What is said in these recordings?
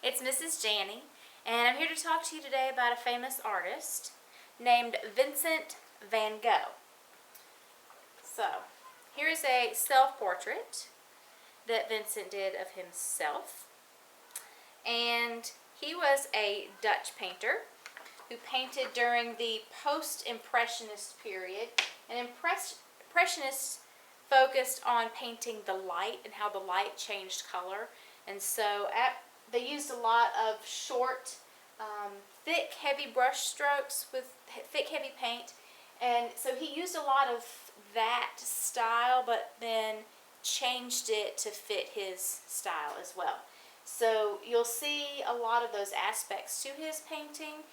It's Mrs. Janney, and I'm here to talk to you today about a famous artist named Vincent van Gogh. So, here's a self-portrait that Vincent did of himself, and he was a Dutch painter who painted during the post-impressionist period. And impressionists focused on painting the light and how the light changed color, and so they used a lot of short, thick, heavy brush strokes with thick, heavy paint. And so he used a lot of that style, but then changed it to fit his style as well. So you'll see a lot of those aspects to his painting,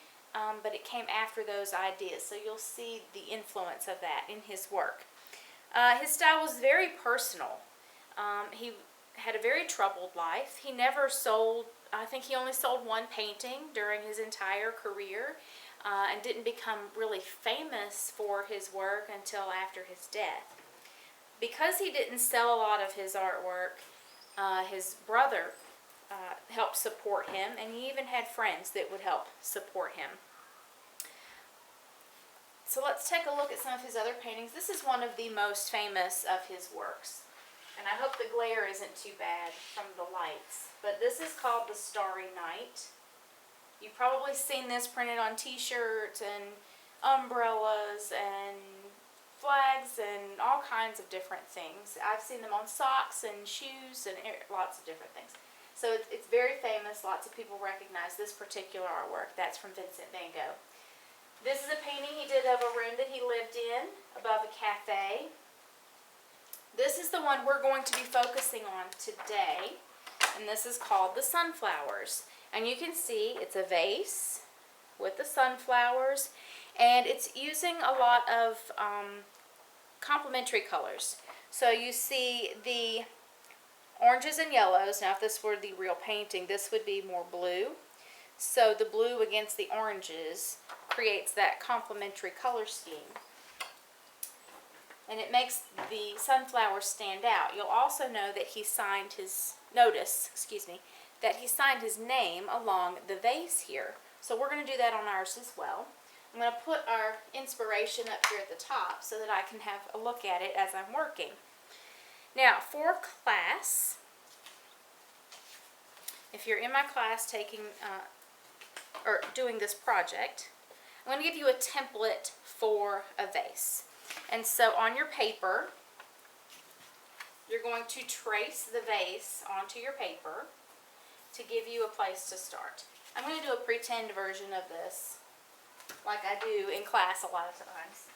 but it came after those ideas. So you'll see the influence of that in his work. His style was very personal. He had a very troubled life. He never sold, I think he only sold one painting during his entire career, and didn't become really famous for his work until after his death. Because he didn't sell a lot of his artwork, his brother helped support him, and he even had friends that would help support him. So let's take a look at some of his other paintings. This is one of the most famous of his works. And I hope the glare isn't too bad from the lights. But this is called The Starry Night. You've probably seen this printed on t-shirts and umbrellas and flags and all kinds of different things. I've seen them on socks and shoes and lots of different things. So it's very famous. Lots of people recognize this particular artwork. That's from Vincent van Gogh. This is a painting he did of a room that he lived in above a cafe. This is the one we're going to be focusing on today, and this is called the Sunflowers. And you can see it's a vase with the sunflowers, and it's using a lot of complementary colors. So you see the oranges and yellows. Now if this were the real painting, this would be more blue. So the blue against the oranges creates that complementary color scheme. And it makes the sunflowers stand out. You'll also know that he signed his that he signed his name along the vase here. So we're going to do that on ours as well. I'm going to put our inspiration up here at the top so that I can have a look at it as I'm working. Now, for class, if you're in my class taking or doing this project, I'm going to give you a template for a vase. And so on your paper, you're going to trace the vase onto your paper to give you a place to start. I'm going to do a pretend version of this, like I do in class a lot of times.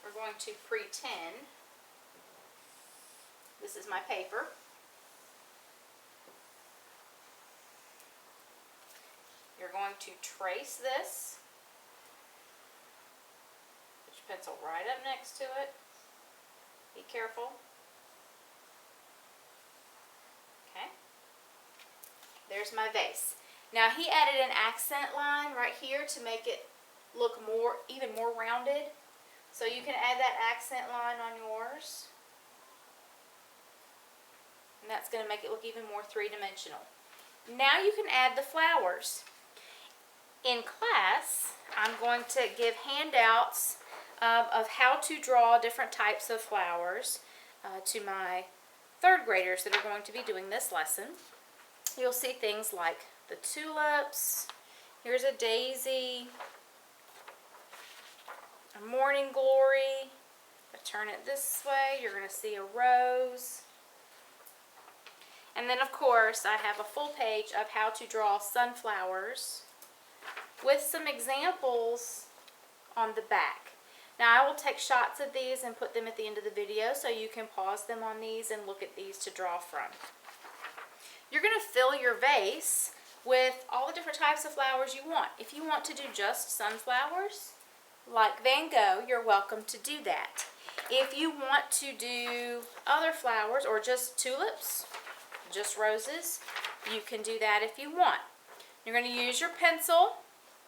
We're going to pretend this is my paper. You're going to trace this. Put your pencil right up next to it. Be careful. Okay. There's my vase. Now he added an accent line right here to make it look even more rounded. So you can add that accent line on yours. And that's going to make it look even more three-dimensional. Now you can add the flowers. In class, I'm going to give handouts of how to draw different types of flowers to my third graders that are going to be doing this lesson. You'll see things like the tulips. Here's a daisy, a morning glory. If I turn it this way, you're going to see a rose. And then, of course, I have a full page of how to draw sunflowers with some examples on the back. Now I will take shots of these and put them at the end of the video so you can pause them on these and look at these to draw from. You're going to fill your vase with all the different types of flowers you want. If you want to do just sunflowers, like Van Gogh, you're welcome to do that. If you want to do other flowers or just tulips, just roses, you can do that if you want. You're going to use your pencil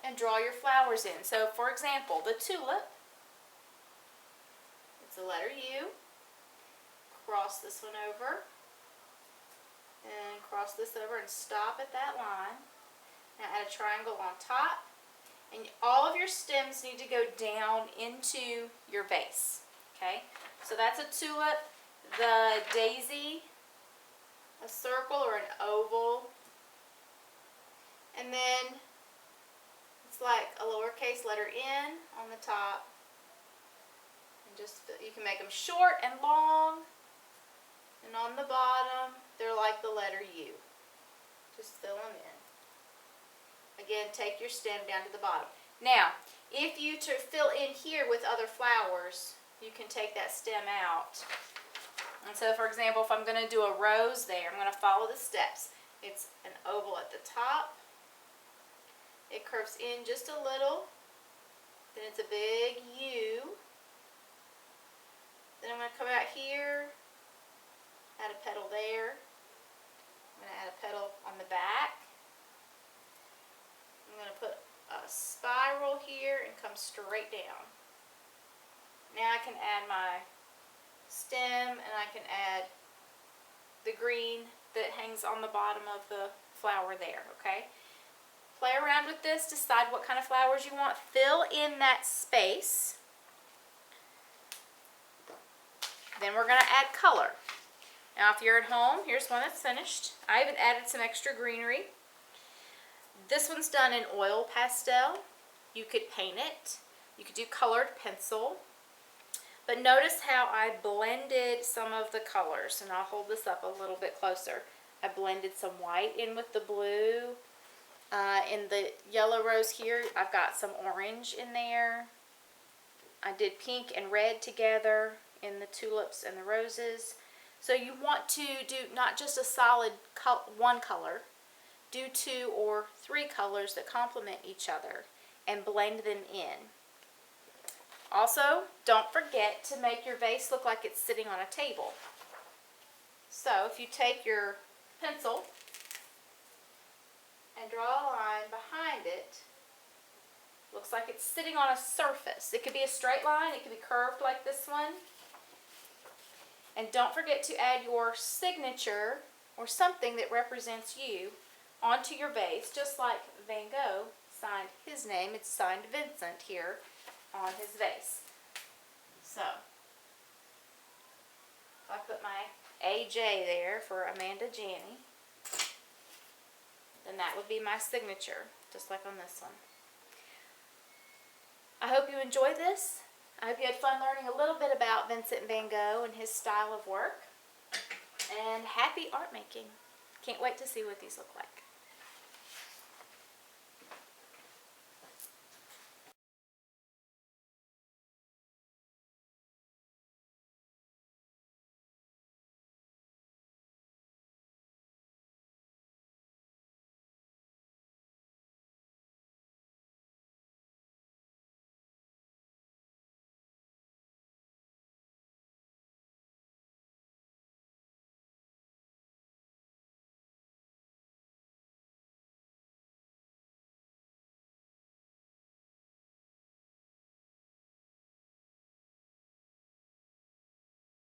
and draw your flowers in. So for example, the tulip, it's the letter U. Cross this one over. And cross this over and stop at that line. Now add a triangle on top. And all of your stems need to go down into your vase. Okay? So that's a tulip. The daisy, a circle or an oval. And then it's like a lowercase letter N on the top. And just, you can make them short and long. And on the bottom, they're like the letter U. Just fill them in. Again, take your stem down to the bottom. Now, if you to fill in here with other flowers, you can take that stem out. And so, for example, if I'm going to do a rose there, I'm going to follow the steps. It's an oval at the top. It curves in just a little. Then it's a big U. Then I'm going to come out here, add a petal there. I'm going to add a petal on the back. I'm going to put a spiral here and come straight down. Now I can add my stem and I can add the green that hangs on the bottom of the flower there, okay? Play around with this, decide what kind of flowers you want. Fill in that space. Then we're going to add color. Now if you're at home, here's one that's finished. I even added some extra greenery. This one's done in oil pastel. You could paint it. You could do colored pencil. But notice how I blended some of the colors. And I'll hold this up a little bit closer. I blended some white in with the blue. In the yellow rose here, I've got some orange in there. I did pink and red together in the tulips and the roses. So you want to do not just a solid one color. Do 2 or 3 colors that complement each other and blend them in. Also, don't forget to make your vase look like it's sitting on a table. So if you take your pencil and draw a line behind it, looks like it's sitting on a surface. It could be a straight line, it could be curved like this one. And don't forget to add your signature or something that represents you onto your vase, just like Van Gogh signed his name. It's signed Vincent here on his vase. So, if I put my AJ there for Amanda Janney, then that would be my signature, just like on this one. I hope you enjoyed this. I hope you had fun learning a little bit about Vincent van Gogh and his style of work. And happy art making. Can't wait to see what these look like.